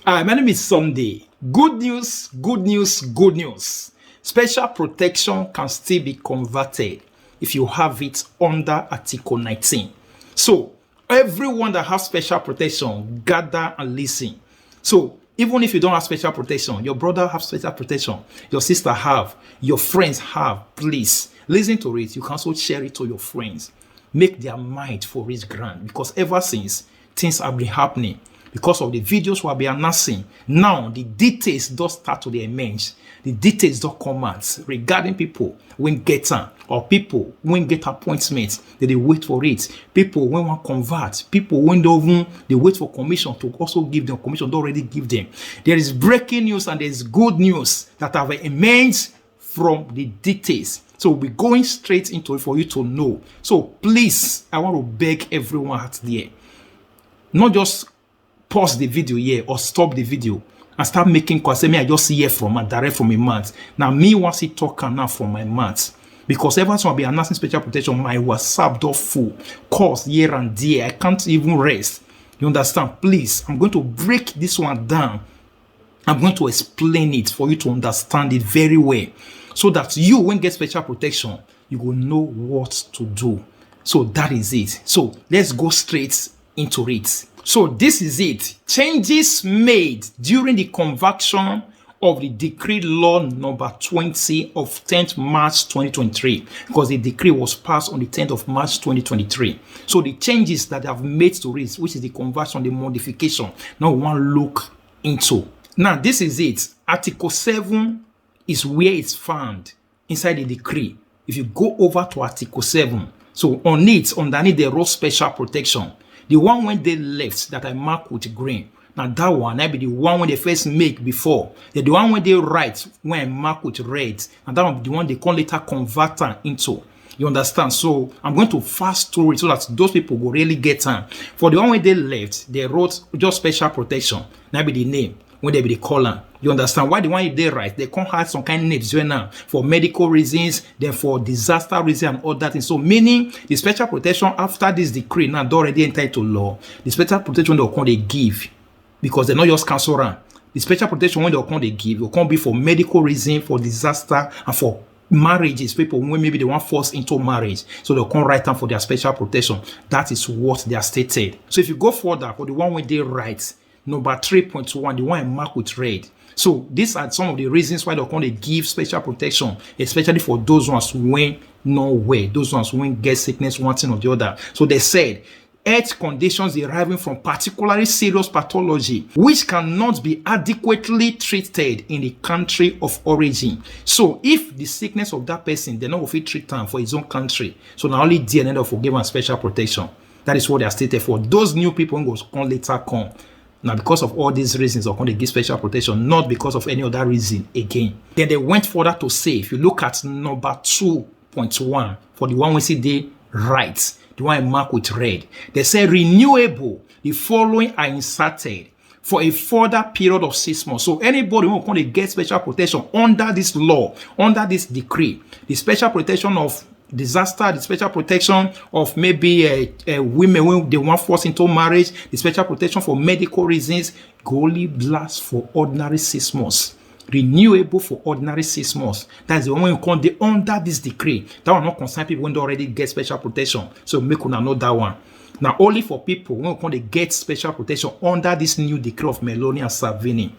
Hi, my name is Sunday. Good news, good news, good news. Special protection can still be converted if you have it under Article 19. So, everyone that has special protection, gather and listen. So, even if you don't have special protection, your brother has special protection, your sister have, your friends have, please listen to it. You can also share it to your friends. Make their mind for its ground, because ever since things have been happening, because of the videos we have been announcing, now the details don't start to emerge. The details don't come out regarding people when get them, or people when get appointments, they wait for it. People when want convert, people when they wait for commission to also give them commission, don't already give them. There is breaking news and there is good news that have emerged from the details. So we'll be going straight into it for you to know. So please, I want to beg everyone out there, not just pause the video here or stop the video and start making calls. Say me, I just hear from and direct from a mouth. Now me once he talk now from my mouth. Because every time I be announcing special protection, my WhatsApp door full. Calls here and there. I can't even rest. You understand? Please, I'm going to break this one down. I'm going to explain it for you to understand it very well. So that you, when get special protection, you will know what to do. So that is it. So let's go straight into it. So this is it. Changes made during the conversion of the decree law number 20 of 10th March 2023, because the decree was passed on the 10th of March 2023. So the changes that have made to it, which is the conversion, the modification, now we want to look into. Now this is it. Article 7 is where it's found inside the decree. If you go over to Article 7, so on it, underneath the wrote special protection, the one when they left that I mark with green. Now that one, I be the one when they first make before. The one when they write when I mark with red. And that one the one they call later converter into. You understand? So I'm going to fast through it so that those people will really get on. For the one when they left, they wrote just special protection. Now be the name when they be the column. You understand? Why the one they write, they can't have some kind of names now for medical reasons, then for disaster reasons and all that thing. So meaning the special protection after this decree now they already entitled to law. The special protection they give, because they're not just cancel run. The special protection when they give, it can't be for medical reason, for disaster, and for marriages. People when maybe they want forced into marriage, so they can't write down for their special protection. That is what they are stated. So if you go further for the one when they write, number 3.1, the one I mark with red. So these are some of the reasons why they give special protection, especially for those ones who went nowhere, those ones who get sickness, one thing or the other. So they said, health conditions deriving from particularly serious pathology, which cannot be adequately treated in the country of origin. So if the sickness of that person, they're not going to treat them for his own country. So not only DNA for given special protection. That is what they are stated for. Those new people who will later come. Now, because of all these reasons, they're going to give special protection, not because of any other reason again. Then they went further to say, if you look at number 2.1, for the one we see they write, the one I mark with red, they say renewable, the following are inserted for a further period of 6 months. So anybody who want to get special protection under this law, under this decree, the special protection of disaster, the special protection of maybe women when they want forced into marriage, the special protection for medical reasons, only lasts for ordinary 6 months. Renewable for ordinary 6 months. That's the one you call the under this decree. That will not concern people when they already get special protection. So make una know that one. Now only for people when they get special protection under this new decree of Meloni and Salvini.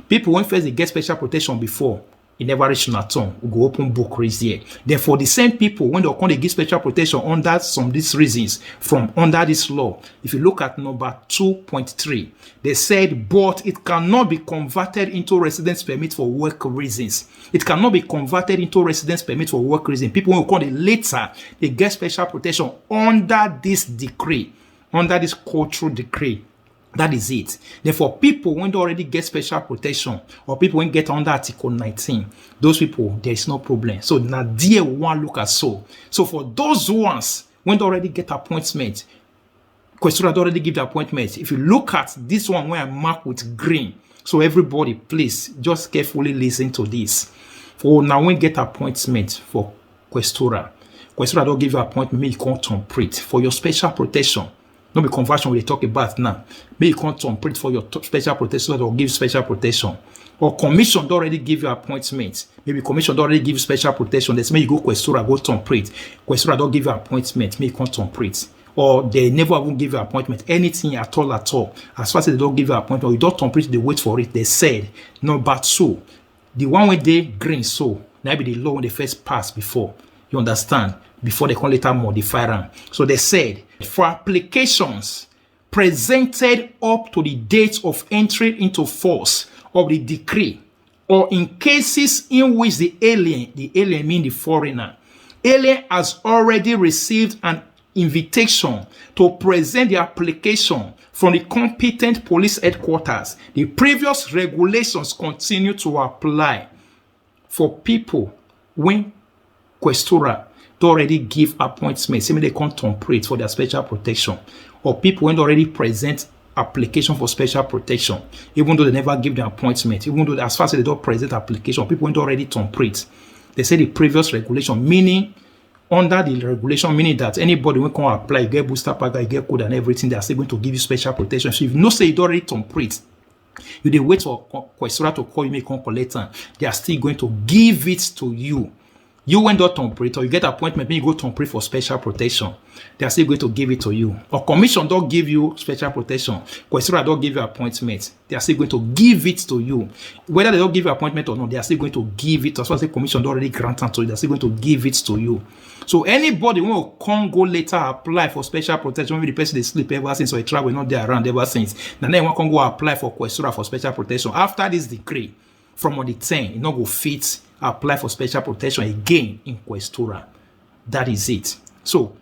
People when first they get special protection before, it never reached Naton. We go open book raise here. Therefore, the same people when they give special protection under some of these reasons from under this law. If you look at number 2.3, they said, but it cannot be converted into residence permit for work reasons. It cannot be converted into residence permit for work reasons. People will call it later, they get special protection under this decree, under this cultural decree. That is it. Therefore, people when they already get special protection, or people when get under Article 19, those people, there is no problem. So now there one look at so. So for those ones when they already get appointment, Questura already give the appointment. If you look at this one where I mark with green, so everybody please just carefully listen to this. For now when get appointment for Questura don't give you appointment, you can't complete for your special protection. Not be conversion we talk about now. May you come to operate for your special protection or give special protection. Or commission don't already give you appointment. Maybe commission don't already give you special protection. Let's say you go questura, go to operate. Questura don't give you appointment. May you come to operate. Or they never won't give you appointment. Anything at all. As far as they don't give you appointment, or you don't operate, they wait for it. They said, no, but so the one when they green so now be the law when they first pass before. You understand? Before they can later modify them. So they said, for applications presented up to the date of entry into force of the decree, or in cases in which the alien mean the foreigner, alien has already received an invitation to present the application from the competent police headquarters, the previous regulations continue to apply for people when questura already give appointments, say they can't operate for their special protection, or people when already present application for special protection, even though they never give the appointment, even though as far as they don't present application, people when already operate. They say the previous regulation, meaning under the regulation, meaning that anybody when can apply, you get booster pack, you get code and everything, they are still going to give you special protection. So if you know say you already operate, you they wait for questura to call you, make collect them, they are still going to give it to you. You went out to operate, or you get appointment, then you go to operate for special protection. They are still going to give it to you. Or commission don't give you special protection. Questura don't give you appointment. They are still going to give it to you. Whether they don't give you appointment or not, they are still going to give it. As far as the commission don't already grant it to you, they are still going to give it to you. So anybody who will come go later apply for special protection, maybe the person they sleep ever since or he travel not there around ever since. Now they want to go apply for questura for special protection. After this decree, from on the 10, it not go fit apply for special protection again in questura. That is it. So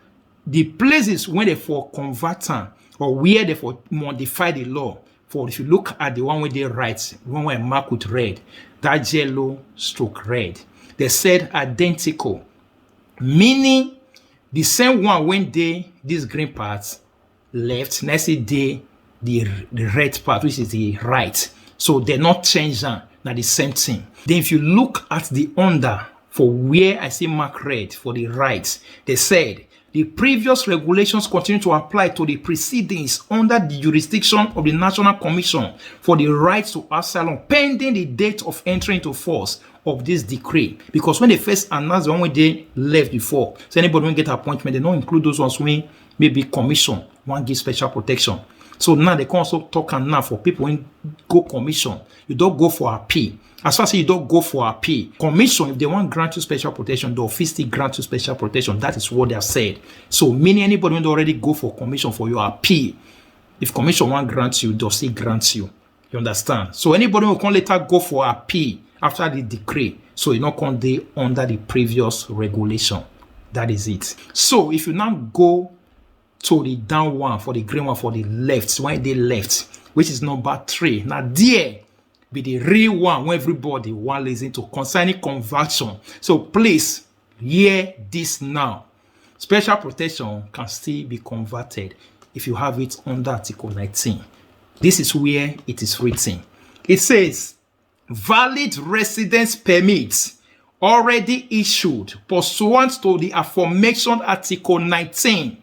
the places when they for converting or where they for modify the law, for if you look at the one where they write, one where mark with red, that yellow stroke red, they said identical, meaning the same one when they this green part left, next day the red part, which is the right. So they're not changing. Now the same thing. Then if you look at the under for where I see mark red for the right, they said the previous regulations continue to apply to the proceedings under the jurisdiction of the National Commission for the right to asylum pending the date of entry into force of this decree. Because when they first announced the one when they left before, so anybody will get appointment, they don't include those ones when maybe commission one give special protection. So now they can also talk and now for people when go commission, you don't go for appeal. As far as you don't go for appeal, commission, if they want grant you special protection, the office still grant you special protection. That is what they have said. So meaning anybody when they already go for commission for your appeal, if commission want grant you, they'll still grant you. You understand? So anybody who can later go for appeal after the decree, so you not can be under the previous regulation. That is it. So if you now go to the down one for the green one for the left, when they left, which is number 3. Now there be the real one when everybody want listen to concerning conversion. So please hear this now. Special protection can still be converted if you have it under Article 19. This is where it is written. It says, valid residence permits already issued pursuant to the aforementioned Article 19,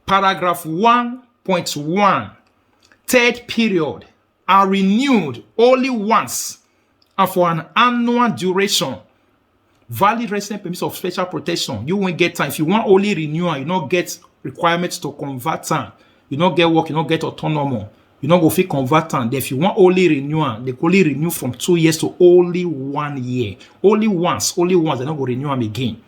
paragraph 1.1, third period, are renewed only once and for an annual duration. Valid residence permits of special protection, you won't get time. If you want only renewal, you not get requirements to convert time. You not get work, you not get autonomous. You not go fit convert time. Then if you want only renewal, they only renew from 2 years to only 1 year. Only once, they not go renew them again.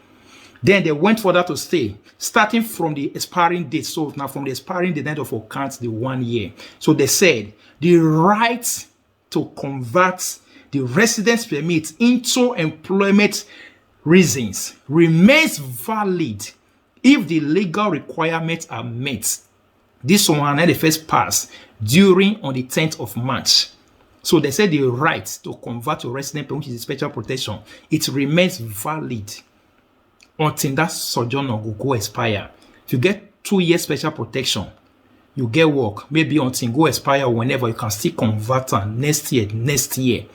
Then they went further to stay, starting from the expiring date. So now from the expiring date, of account the 1 year. So they said the right to convert the residence permit into employment reasons remains valid if the legal requirements are met. This one had the first pass during on the 10th of March. So they said the right to convert your residence permit, which is special protection, it remains valid until that sojourner will go expire. If you get 2 years special protection, you get work, maybe until go expire, whenever you can still convert next year,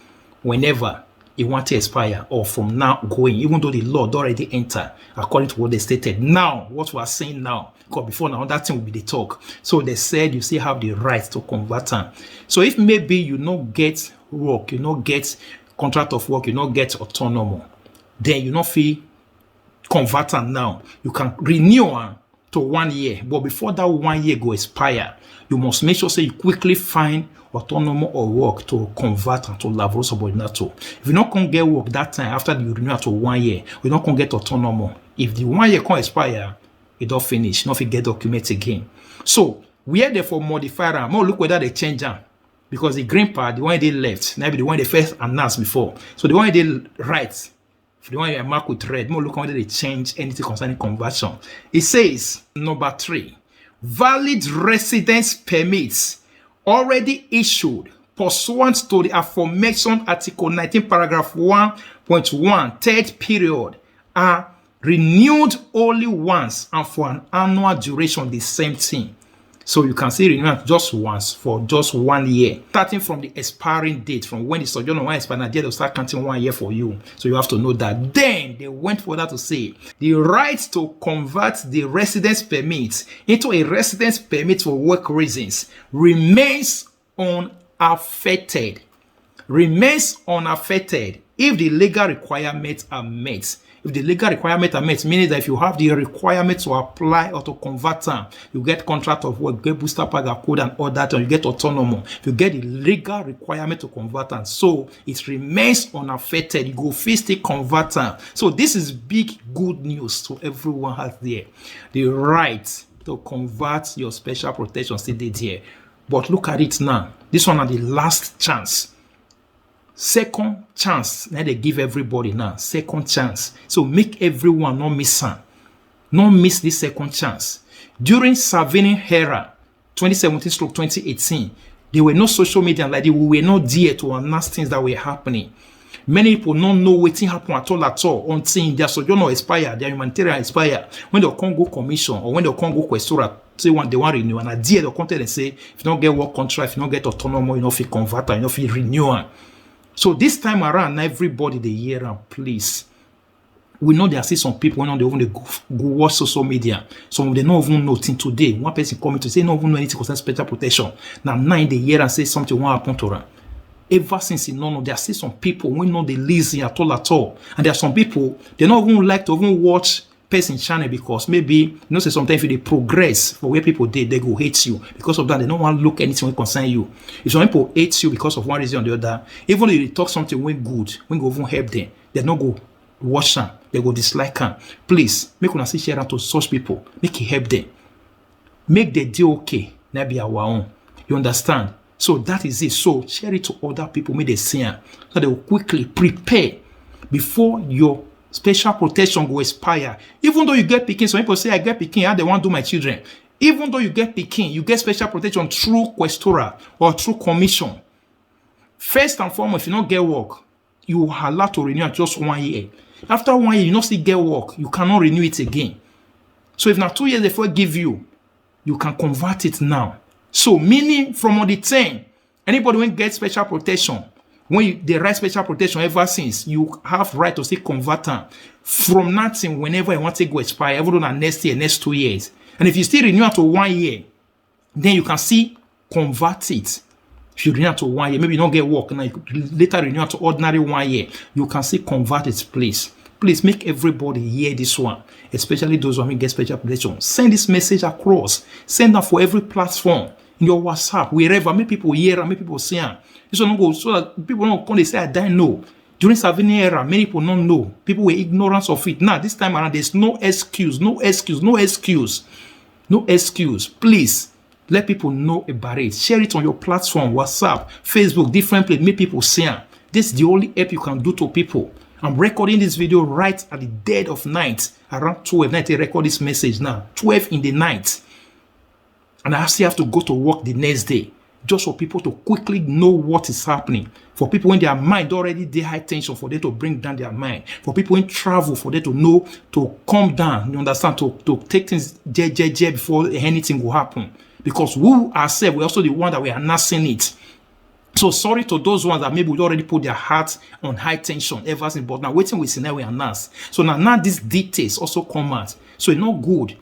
whenever it want to expire or from now going, even though the law already enter according to what they stated. Now, what we are saying now, because before now, that thing will be the talk. So they said you still have the right to convert them. So if maybe you not get work, you not get contract of work, you not get autonomous, then you not feel convert them now. You can renew them to 1 year. But before that 1 year go expire, you must make sure say you quickly find autonomous or work to convert and to lavoro subordinato. If you not can get work that time after you renew to 1 year, you not can get autonomous. If the 1 year can expire, it don't finish, not get document again. So we are therefore modify them. More look whether they change them. Because the green part, the one they left, maybe the one they first announced before. So the one they right, the one they mark with red, more look whether they change anything concerning conversion. It says number 3, valid residence permits already issued pursuant to the aforementioned Article 19, paragraph 1.1, third period, are renewed only once and for an annual duration, the same thing. So you can see renewal just once for just 1 year, starting from the expiring date, from when the sojourner one expires, they'll start counting 1 year for you. So you have to know that. Then they went further to say the right to convert the residence permit into a residence permit for work reasons remains unaffected. Remains unaffected if the legal requirements are met. If the legal requirements are met, meaning that if you have the requirement to apply or to convert them, you get contract of work, get booster pack code and all that, and you get autonomous. If you get the legal requirement to convert them, so it remains unaffected. You go first convert them. So this is big good news to everyone out there. The right to convert your special protection still there. But look at it now. This one are the last chance. Second chance. Now they give everybody now. Second chance. So make everyone not miss her. Not miss this second chance. During Savini era, 2017-2018, there were no social media like that. We were not there to announce things that were happening. Many people don't know what happened at all until their sojourner expire, their humanitarian expire. When the Congo Commission or when the Congo Questura say they want renew, and at the end of the content they say, if you don't get work contract, if you don't get autonomous, you don't feel converter, you don't feel renew. So this time around, everybody they hear and please. We know there are still some people when they even go watch social media. Some of them don't even know till today. One person coming to say no even know anything concerning special protection. Now 9 they hear and say something won't happen to them. Ever since you know, there are still some people when know they lazy at all. And there are some people they don't even like to even watch person channel because maybe you know say sometimes if they progress for where people did, they go hate you. Because of that, they don't want to look anything concern you. If some people hate you because of one reason or the other, even if they talk something when good, when go even help them, they don't go watch them, they go dislike them. Please make una see share out to such people, make it help them. Make the deal okay, not be our own. You understand? So that is it. So share it to other people, make they see it, so they will quickly prepare before your special protection go expire. Even though you get picking, some people say I get picking, how they want to do my children. Even though you get picking, you get special protection through Questora or through commission. First and foremost, if you don't get work, you are allowed to renew at just 1 year. After 1 year, you not still get work, you cannot renew it again. So if now 2 years before give you, you can convert it now. So meaning from on the 10, anybody when get special protection, when they write special protection ever since, you have right to still convert them from nothing whenever you want to go expire, even though next year, next 2 years. And if you still renew it to 1 year, then you can see convert it. If you renew it to 1 year, maybe you don't get work, and you later renew it to ordinary 1 year, you can see convert it, please. Please make everybody hear this one, especially those who get special protection. Send this message across. Send that for every platform, in your WhatsApp, wherever. Make people hear and make people see. This one go so that people don't come. They say I don't know. During Savini era, many people don't know. People were ignorant of it. Now this time around, there's no excuse, no excuse, no excuse, no excuse. Please let people know about it. Share it on your platform, WhatsApp, Facebook, different places. Make people see. This is the only help you can do to people. I'm recording this video right at the dead of night, around 12 night. I record this message now, 12 in the night. And I still have to go to work the next day, just for people to quickly know what is happening. For people when their mind already they high tension, for them to bring down their mind. For people in travel, for them to know to calm down, you understand, to take things j before anything will happen. Because we ourselves, we're also the one that we are announcing it. So sorry to those ones that maybe would already put their hearts on high tension ever since, but now waiting with scenario and announce. So now these details also come out. So it's not good.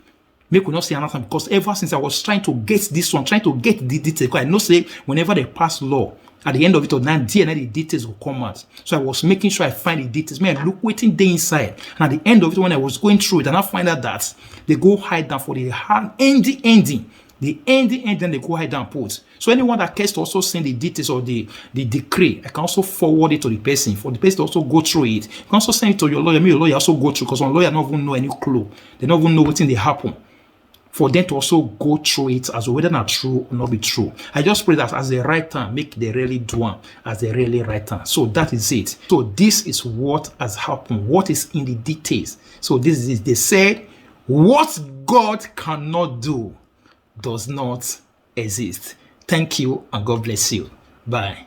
Make we not say another, because ever since I was trying to get this one, trying to get the details, because I know say whenever they pass law, at the end of it, or now the details will come out. So I was making sure I find the details. Man, look, waiting day inside. And at the end of it, when I was going through it, and I find out that they go hide down for the ending. The ending, then they go ahead and put. So anyone that cares to also send the details or the decree, I can also forward it to the person. For the person to also go through it. You can also send it to your lawyer. Maybe your lawyer also go through, because one lawyer don't even know any clue. They don't even know what thing they happen. For them to also go through it as whether not true or not be true. I just pray that as the right time, make the really do one as the really right time. So that is it. So this is what has happened. What is in the details. So this is it. They said, what God cannot do does not exist. Thank you and God bless you. Bye.